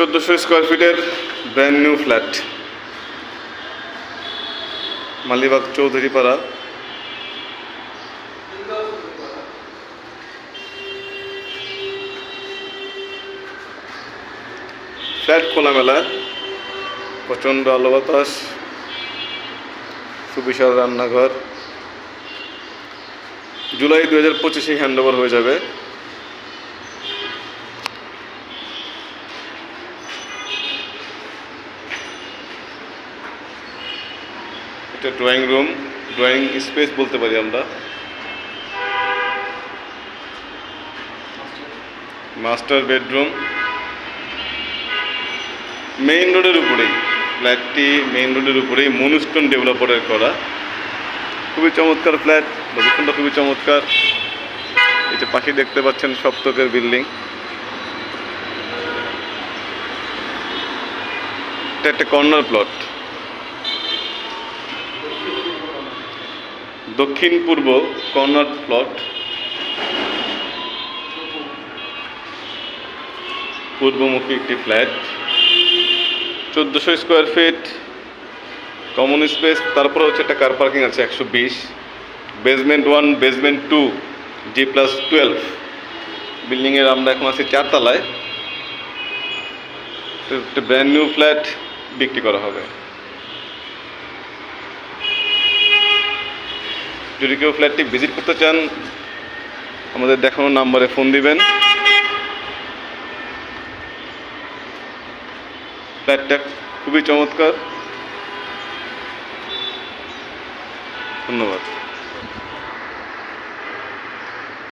1400 square ফিটের brand new flat, Malibagh Chowdhurypara. Flat খোলামেলা, প্রচণ্ড আলো বাতাস, সুবিশাল রান্নাঘর। জুলাই 2025 হ্যান্ডওভার হয়ে যাবে। এটা ড্রয়িং রুম, ড্রয়িং স্পেস বলতে পারি আমরা। মাস্টার বেডরুম, মেইন রোডের উপরেই ফ্ল্যাটটি, মেইন রোডের উপরেই মনুস্টোন ডেভেলপারের করা। খুবই চমৎকার ফ্ল্যাট, লোকেশনটা খুবই চমৎকার। এই যে পাশে দেখতে পাচ্ছেন সপ্তকের বিল্ডিং। এটা একটা কর্নার প্লট, দক্ষিণ পূর্ব কর্নার প্লট, পূর্বমুখী একটি flat. 1400 square feet, common space. তারপরে হচ্ছে একটা কার পার্কিং আছে 120। বেসমেন্ট 1, বেসমেন্ট 2, G+12 বিল্ডিংয়ের আমরা এখন আছি 4 তলায়। একটা ব্র্যান্ড নিউ ফ্ল্যাট বিক্রি করা হবে। যদি কেউ ফ্ল্যাটটি ভিজিট করতে চান, আমাদের দেখানো নাম্বারে ফোন দিবেন। ফ্ল্যাটটা খুবই চমৎকার। ধন্যবাদ।